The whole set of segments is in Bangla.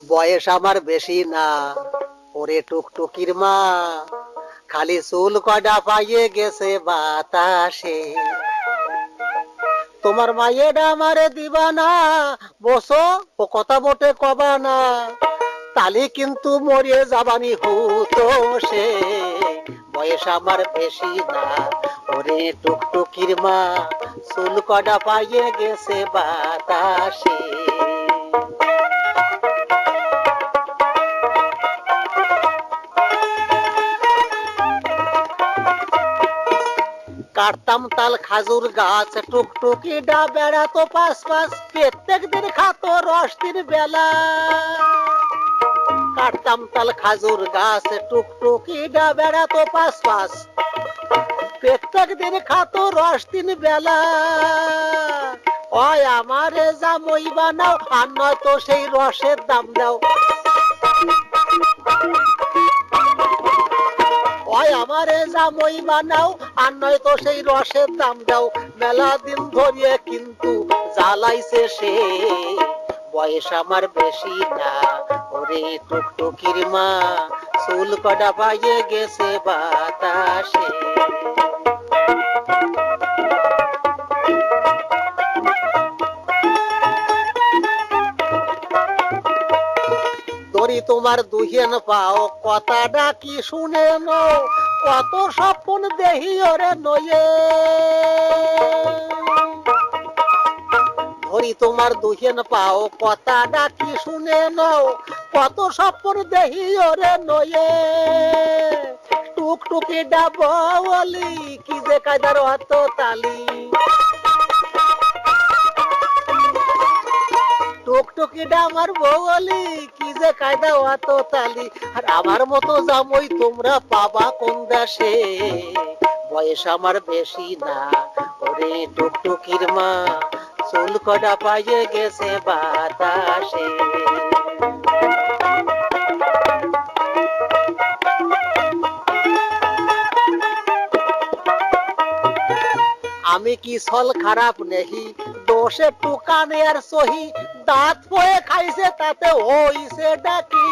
বয়স আমার বেশি না, ওরে টুকটুকির মা, খালি চুল কয়টা পাইয়ে গেছে বাতাসে। তোমার মায়েরা আমারে দিবা না, বসো ও কথা বটে কবা না, তালি কিন্তু মরিয়ে যাবানি হতো সে। বয়স আমার বেশি না, ওরে টুকটুকির মা, চুল কয়টা পাইয়ে গেছে বাতাসে। কাটতাম তাল খাজুর গাছ, টুকটুকি ডা বেড়াতো পাশ পাশ, প্রত্যেক দিন খাতো রস বেলা। কাটতাম তাল খাজুর গাছ, টুকটুকি ডা বেড়াতো পাশ পাশ, প্রত্যেক দিন খাতো রস বেলা। ওই আমারে জামই বানাও, আর নয়তো সেই রসের দাম দাও। ওই আমারে জামই বানাও, আর নয়তো সেই রসের দাম দাও। মেলা দিন ধরিয়ে কিন্তু জ্বালাইছে সে। বয়স আমার বেশি না, ওরে টুকটুকির মা, চুল কটা পাইয়ে গেছে বাতাসে। দড়ি তোমার দুহেন পাও, কথাটা কি শুনে নো, কত স্বপ্ন দেহি ওরে নয়ে। ধরি তোমার দুহেন পাও, কথাটা কি শুনে নাও, কত স্বপ্ন দেহি ওরে নয়ে। টুকটুকি ডাবলি, কি যে কায়দার অত তালি। টুকটুকিটা আমার বলি, কি যে কায়দা অত তালি। আর আমার মতো জামই তোমরা পাবা কোন দেশে। বয়স আমার বেশি না, ওরে টুকটুকির মা, চুল কটা পাইয়ে গেছে বাতাসে। আমি কি ছল খারাপ নেহি, দোষে টুকানে আর সহি, দাঁত পয়ে খাইছে তাতে হইছে ডাকি।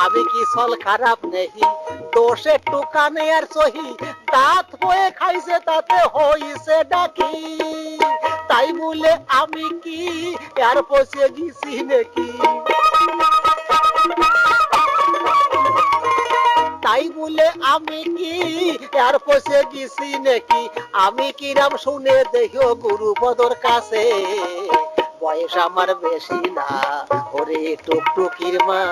আমি কি ছল খারাপ নেহি, দোষে টুকানে আর সহি, দাঁত পয়ে খাইছে তাতে হইছে ডাকি। তাই বলে আমি কি আর পচে গেছি নাকি? তাই বলে আমি কি আর পচে গেছি নাকি? আমি কিরাম শুনে দেখিও গুরুপদর কাছে। বয়স আমার বেশি না, ওরে টুকটুকির মা,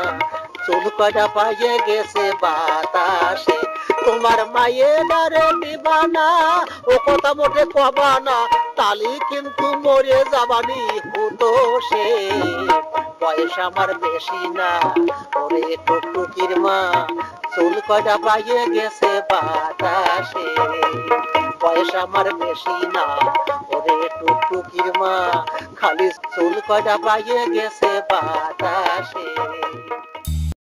চুল কটা পাইয়ে গেছে বাতাসে। তোমার মায়েরারে দিবা না, ও কথা মোটে কবা না, তালি কিন্তু মরে যাবানি হতো সে। বয়স আমার বেশি না, ওরে টুকটুকির মা, চুল কটা পাইয়ে গেছে বাতাসে। বয়স আমার বেশি না, ওরে টুকটুকির মা, খালি চুল কটা পাইয়ে গেছে বাতাসে।